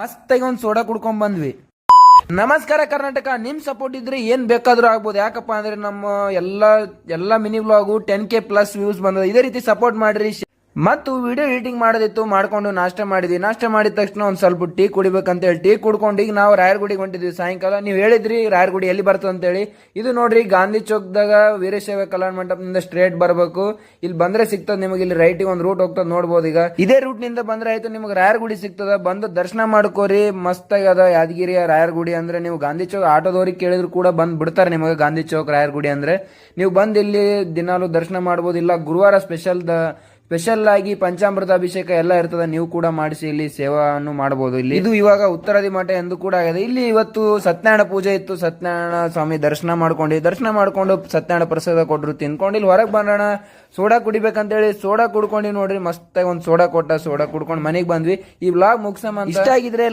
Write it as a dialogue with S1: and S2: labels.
S1: ಮಸ್ತಾಗಿ ಒಂದು ಸೋಡಾ ಕುಡ್ಕೊಂಡ್ ಬಂದ್ವಿ. ನಮಸ್ಕಾರ ಕರ್ನಾಟಕ. ನಿಮ್ ಸಪೋರ್ಟ್ ಇದ್ರೆ ಏನ್ ಬೇಕಾದ್ರೂ ಆಗ್ಬೋದು. ಯಾಕಪ್ಪ ಅಂದ್ರೆ ನಮ್ಮ ಎಲ್ಲಾ mini vlog 10K plus views ಬಂದದ. ಇದೇ ರೀತಿ ಸಪೋರ್ಟ್ ಮಾಡ್ರಿ. ಮತ್ತು ವಿಡಿಯೋ ಎಡಿಟಿಂಗ್ ಮಾಡೋದಿತ್ತು, ಮಾಡ್ಕೊಂಡು ನಾಷ್ಟ ಮಾಡಿದ್ವಿ. ನಾಷ್ಟ ಮಾಡಿದ ತಕ್ಷಣ ಒಂದ್ ಸ್ವಲ್ಪ ಟೀ ಕುಡಿಬೇಕಂತ ಹೇಳಿ ಟೀ ಕುಡ್ಕೊಂಡು ಈಗ ನಾವು ರಾಯರಗುಡಿಗೆ ಹೊಂಟಿದ್ವಿ. ಸಾಯಂಕಾಲ ನೀವು ಹೇಳಿದ್ರಿ ರಾಯರಗುಡಿ ಎಲ್ಲಿ ಬರ್ತದೆ ಅಂತ ಹೇಳಿ. ಇದು ನೋಡ್ರಿ ಗಾಂಧಿ ಚೌಕ್ದಾಗ ವೀರಶೈವ ಕಲ್ಯಾಣ ಮಂಟಪದಿಂದ ಸ್ಟ್ರೇಟ್ ಬರಬೇಕು. ಇಲ್ಲಿ ಬಂದ್ರೆ ಸಿಗ್ತದ ನಿಮಗೆ. ಇಲ್ಲಿ ರೈಟಿಗೆ ಒಂದು ರೂಟ್ ಹೋಗ್ತದ ನೋಡ್ಬೋದು. ಈಗ ಇದೇ ರೂಟ್ ನಿಂದ ಬಂದ್ರೆ ಆಯ್ತು ನಿಮ್ಗೆ ರಾಯರಗುಡಿ ಸಿಗ್ತದ. ಬಂದು ದರ್ಶನ ಮಾಡ್ಕೋರಿ. ಮಸ್ತಾಗಿ ಅದ ಯಾದಗಿರಿಯ ರಾಯರಗುಡಿ. ಅಂದ್ರೆ ನೀವು ಗಾಂಧಿ ಚೌಕ್ ಆಟೋದವ್ರಿಗೆ ಕೇಳಿದ್ರು ಕೂಡ ಬಂದ್ ಬಿಡ್ತಾರೆ ನಿಮಗೆ. ಗಾಂಧಿ ಚೌಕ್ ರಾಯರಗುಡಿ ಅಂದ್ರೆ ನೀವು ಬಂದ್ ಇಲ್ಲಿ ದಿನಾಲು ದರ್ಶನ ಮಾಡ್ಬೋದು. ಇಲ್ಲ ಗುರುವಾರ ಸ್ಪೆಷಲ್ ಆಗಿ ಪಂಚಾಮೃತ ಅಭಿಷೇಕ ಎಲ್ಲ ಇರ್ತದೆ. ನೀವು ಕೂಡ ಮಾಡಿಸಿ ಇಲ್ಲಿ ಸೇವಾವನ್ನು ಮಾಡಬಹುದು. ಇಲ್ಲಿ ಇದು ಇವಾಗ ಉತ್ತರಾದಿ ಮಠ ಎಂದು ಕೂಡ ಆಗಿದೆ. ಇಲ್ಲಿ ಇವತ್ತು ಸತ್ಯನಾರಾಯಣ ಪೂಜೆ ಇತ್ತು. ಸತ್ಯನಾರಾಯಣ ಸ್ವಾಮಿ ದರ್ಶನ ಮಾಡ್ಕೊಂಡು ಸತ್ಯನಾರಾಯಣ ಪ್ರಸಾದ ಕೊಟ್ರು, ತಿನ್ಕೊಂಡು ಇಲ್ಲಿ ಹೊರಗೆ ಬರೋಣ ಸೋಡಾ ಕುಡಿಬೇಕಂತ ಹೇಳಿ ಸೋಡಾ ಕುಡ್ಕೊಂಡು ನೋಡ್ರಿ. ಮಸ್ತಾಗಿ ಒಂದು ಸೋಡಾ ಕೊಟ್ಟ. ಸೋಡಾ ಕುಡ್ಕೊಂಡು ಮನೆಗೆ ಬಂದ್ವಿ. ಈ ವ್ಲಾಗ್ ಮುಗಿಸಮ. ಇಷ್ಟ ಆಗಿದ್ರೆ